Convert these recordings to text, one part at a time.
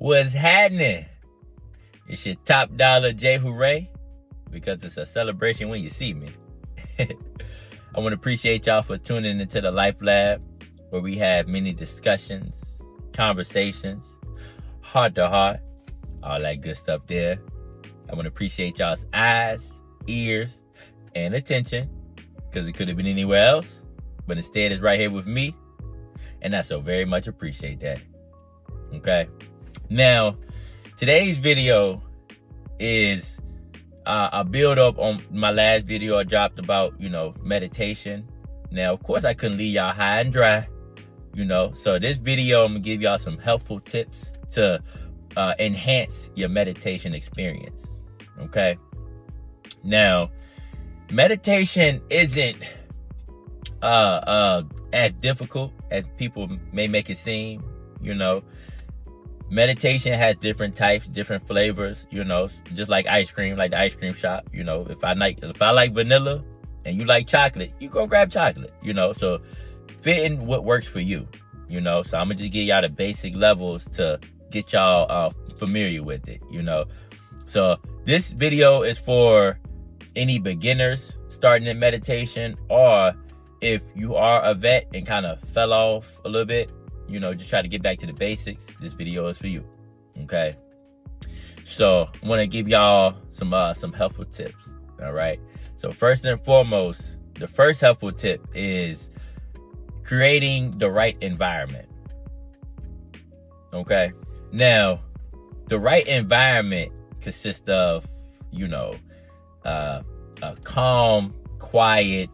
What's happening? It's your top dollar JayHooray, because it's a celebration when you see me. I want to appreciate y'all for tuning into the Life Lab, where we have many discussions, conversations, heart to heart, all that good stuff there. I want to appreciate y'all's eyes, ears, and attention, because it could have been anywhere else, but instead it's right here with me, and I so very much appreciate that. Okay? Now, today's video is a build up on my last video I dropped about, meditation. Now, of course, I couldn't leave y'all high and dry, So this video, I'm going to give y'all some helpful tips to enhance your meditation experience. Okay? Now, meditation isn't as difficult as people may make it seem, Meditation has different types, different flavors, just like ice cream, like the ice cream shop. If I like vanilla and you like chocolate, you go grab chocolate, So fitting what works for you, So I'm gonna just give y'all the basic levels to get y'all familiar with it, So this video is for any beginners starting in meditation, or if you are a vet and kind of fell off a little bit, just try to get back to the basics. This video is for you. Okay. So I want to give y'all some helpful tips. All right. So first and foremost, the first helpful tip is creating the right environment. Okay. Now, the right environment consists of, a calm, quiet,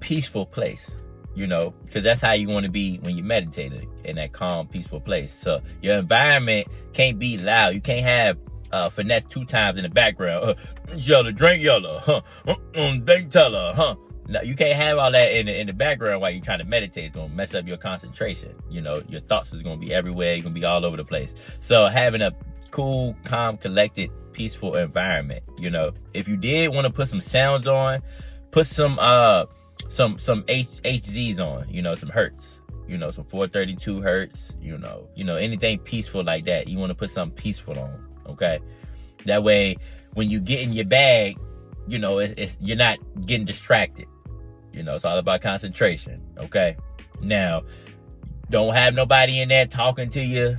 peaceful place. Because that's how you want to be when you meditate, in that calm, peaceful place. So your environment can't be loud. You can't have finesse 2 times in the background. Yellow, drink yellow. Drink teller. No, you can't have all that in the background while you're trying to meditate. It's going to mess up your concentration. Your thoughts is going to be everywhere. You're going to be all over the place. So having a cool, calm, collected, peaceful environment. If you did want to put some sounds on, put some HZs on, some hertz, some 432 hertz, anything peaceful like that. You want to put something peaceful on, okay? That way, when you get in your bag, you're not getting distracted. It's all about concentration, okay? Now, don't have nobody in there talking to you.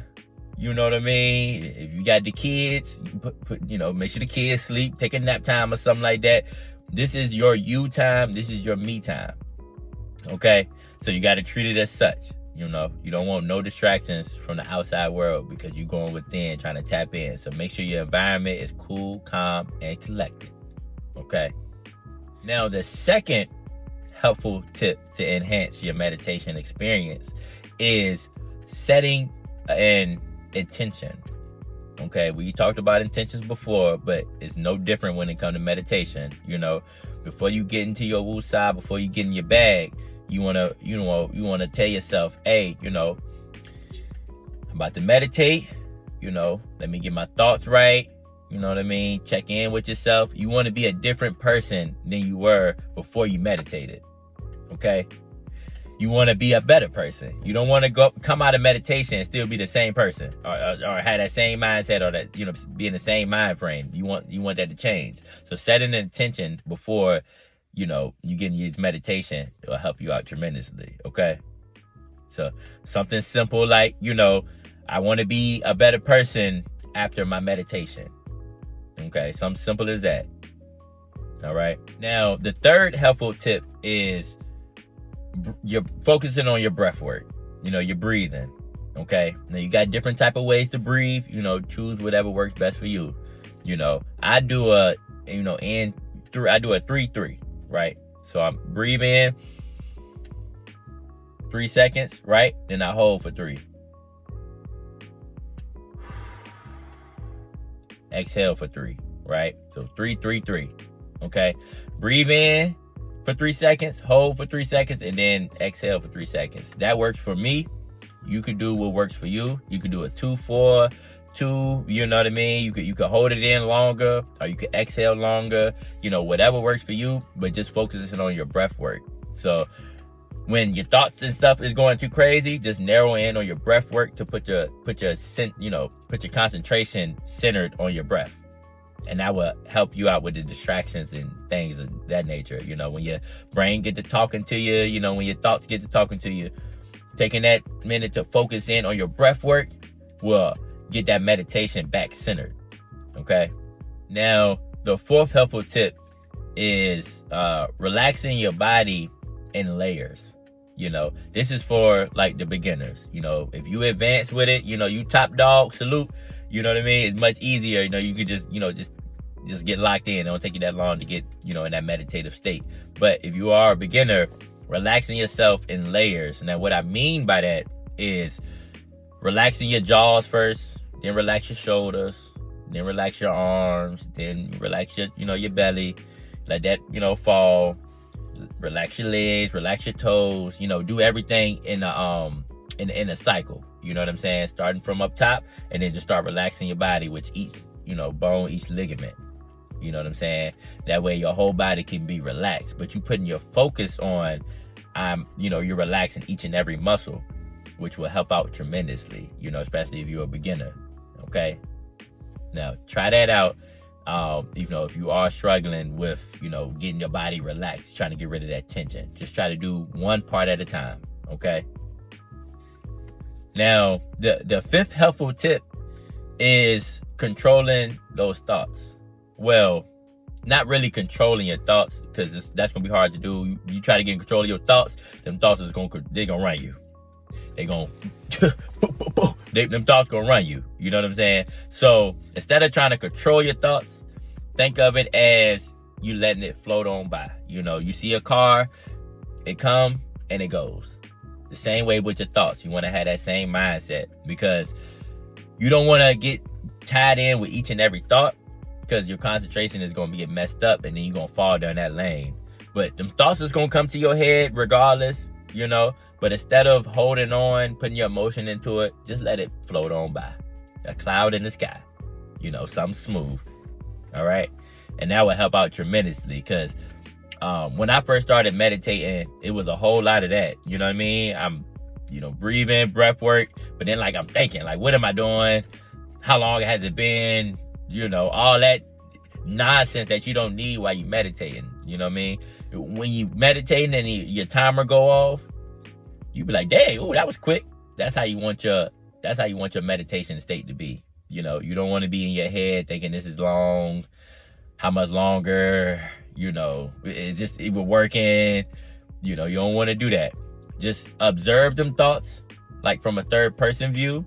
You know what I mean? If you got the kids, you make sure the kids sleep, take a nap time or something like that. This is your you time. This is your me time. Okay? So you got to treat it as such. You don't want no distractions from the outside world, because you're going within trying to tap in. So make sure your environment is cool, calm, and collected. Okay? Now, the second helpful tip to enhance your meditation experience is setting an intention. Okay, we talked about intentions before, but it's no different when it comes to meditation. Before you get into your woo side, before you get in your bag, you wanna tell yourself, hey, I'm about to meditate. Let me get my thoughts right. You know what I mean? Check in with yourself. You want to be a different person than you were before you meditated. Okay. You want to be a better person. You don't want to come out of meditation and still be the same person, or have that same mindset, or that, be in the same mind frame. You want that to change. So setting an intention before, you get into meditation will help you out tremendously. Okay. So something simple like, I want to be a better person after my meditation. Okay. Something simple as that. All right. Now, the third helpful tip is you're focusing on your breath work. You're breathing. Okay. Now you got different type of ways to breathe. Choose whatever works best for you. I do a 3-3, right? So I'm breathe in 3 seconds, right? Then I hold for 3. Exhale for 3, right? So 3-3-3. Okay. Breathe in for 3 seconds, hold for 3 seconds, and then exhale for 3 seconds. That works for me. You could do what works for you. You could do a 2-4, 2, you know what I mean? You could hold it in longer, or you could exhale longer, whatever works for you, but just focusing on your breath work. So when your thoughts and stuff is going too crazy, just narrow in on your breath work to put your concentration centered on your breath. And that will help you out with the distractions and things of that nature. When your brain get to talking to you, when your thoughts get to talking to you, taking that minute to focus in on your breath work will get that meditation back centered. Okay. Now, the fourth helpful tip is relaxing your body in layers. This is for like the beginners. If you advance with it, you top dog, salute. You know what I mean? It's much easier. You could just get locked in. It don't take you that long to get, in that meditative state. But if you are a beginner, relaxing yourself in layers. Now, what I mean by that is relaxing your jaws first, then relax your shoulders, then relax your arms, then relax your, your belly. Let that, fall. Relax your legs, relax your toes. Do everything in a cycle. You know what I'm saying? Starting from up top, and then just start relaxing your body with each, bone, each ligament. You know what I'm saying? That way your whole body can be relaxed. But you putting your focus on, you're relaxing each and every muscle, which will help out tremendously, especially if you're a beginner. Okay? Now, try that out. If you are struggling with, getting your body relaxed, trying to get rid of that tension, just try to do one part at a time. Okay? Now, the fifth helpful tip is controlling those thoughts. Well, not really controlling your thoughts, because that's going to be hard to do. You try to get in control of your thoughts, them thoughts they're going to run you. They're going to, them thoughts going to run you. You know what I'm saying? So instead of trying to control your thoughts, think of it as you letting it float on by. You see a car, it come and it goes. The same way with your thoughts. You want to have that same mindset, because you don't want to get tied in with each and every thought, because your concentration is going to get messed up, and then you're going to fall down that lane. But them thoughts is going to come to your head regardless, But instead of holding on, putting your emotion into it, just let it float on by. A cloud in the sky. Something smooth. All right? And that will help out tremendously, because when I first started meditating, it was a whole lot of that. You know what I mean? I'm, breathing, breath work. But then, I'm thinking, what am I doing? How long has it been? All that nonsense that you don't need while you meditating. You know what I mean? When you meditating and your timer go off, you be like, dang, oh, that was quick. That's how you want your meditation state to be. You don't want to be in your head thinking this is long, how much longer, it's just even working. You don't want to do that. Just observe them thoughts, from a third person view.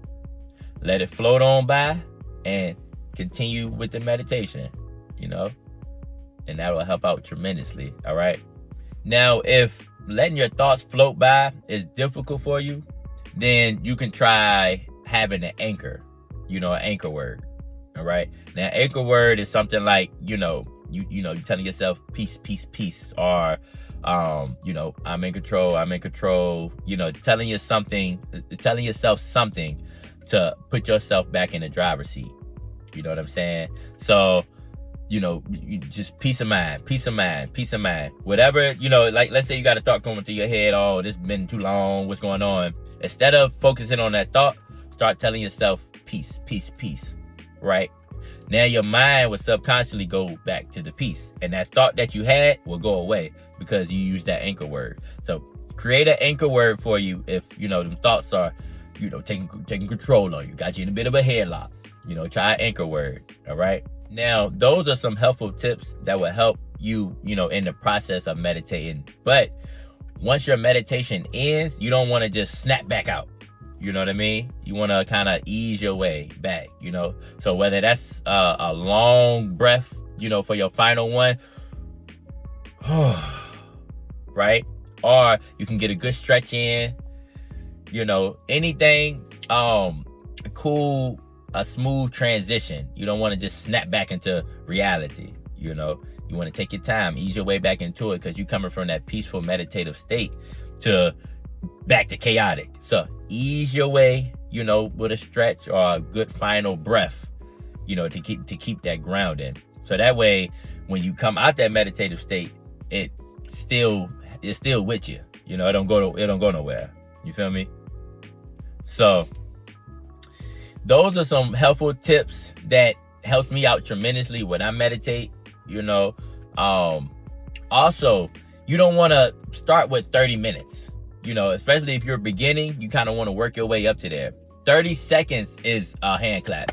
Let it float on by and continue with the meditation, and that will help out tremendously. All right. Now, if letting your thoughts float by is difficult for you, then you can try having an anchor, an anchor word. All right. Now, anchor word is something like, you're telling yourself peace, peace, peace, or, I'm in control. Telling yourself something to put yourself back in the driver's seat. You know what I'm saying? So, you just peace of mind. Whatever, let's say you got a thought going through your head. Oh, this has been too long. What's going on? Instead of focusing on that thought, start telling yourself peace, peace, peace. Right? Now your mind will subconsciously go back to the peace. And that thought that you had will go away because you use that anchor word. So create an anchor word for you if, them thoughts are, taking control on you. Got you in a bit of a headlock. Try an anchor word. All right. Now, those are some helpful tips that will help you, in the process of meditating. But once your meditation ends, you don't want to just snap back out. You know what I mean? You want to kind of ease your way back, So whether that's a long breath, for your final one, right? Or you can get a good stretch in, anything cool, a smooth transition. You don't want to just snap back into reality. You want to take your time, ease your way back into it, because you're coming from that peaceful meditative state to back to chaotic. So ease your way, with a stretch or a good final breath, to keep that grounding. So that way, when you come out that meditative state, it's still with you. You know, it don't go nowhere. You feel me? So those are some helpful tips that helps me out tremendously when I meditate. You know, also, you don't want to start with 30 minutes. You know, especially if you're beginning, you kind of want to work your way up to there. 30 seconds is a hand clap.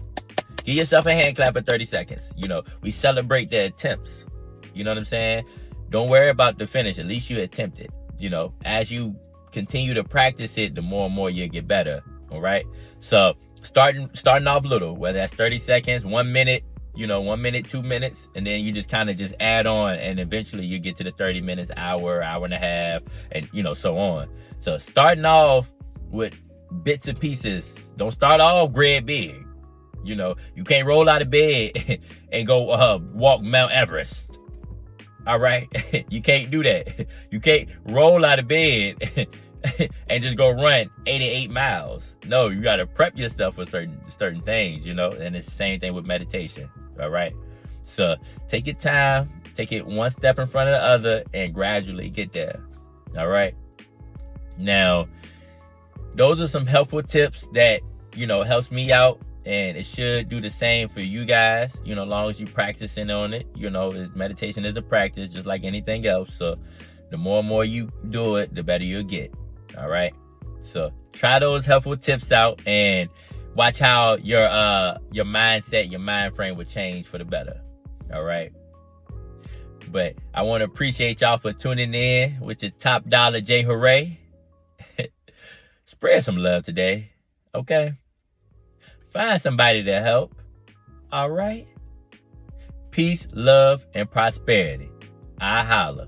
Give yourself a hand clap for 30 seconds. You know, we celebrate the attempts. You know what I'm saying? Don't worry about the finish. At least you attempt it. You know, as you continue to practice it, the more and more you get better. All right. So starting off little, whether that's 30 seconds, 1 minute, you know, 1 minute, 2 minutes, and then you just kind of just add on, and eventually you get to the 30 minutes, hour and a half, and, you know, so on. So starting off with bits and pieces. Don't start off great big. You know, you can't roll out of bed and go walk Mount Everest. All right? You can't do that. You can't roll out of bed and just go run 88 miles. No, you got to prep yourself for certain things, you know, and it's the same thing with meditation. All right? So take your time, take it one step in front of the other, and gradually get there. All right? Now, those are some helpful tips that, you know, helps me out, and it should do the same for you guys, you know, as long as you practicing on it. You know, meditation is a practice just like anything else. So the more and more you do it, the better you'll get. All right. So try those helpful tips out and watch how your mindset, your mind frame will change for the better. All right. But I want to appreciate y'all for tuning in with your top dollar JayHooray. Spread some love today. Okay. Find somebody to help. All right. Peace, love, and prosperity. I holla.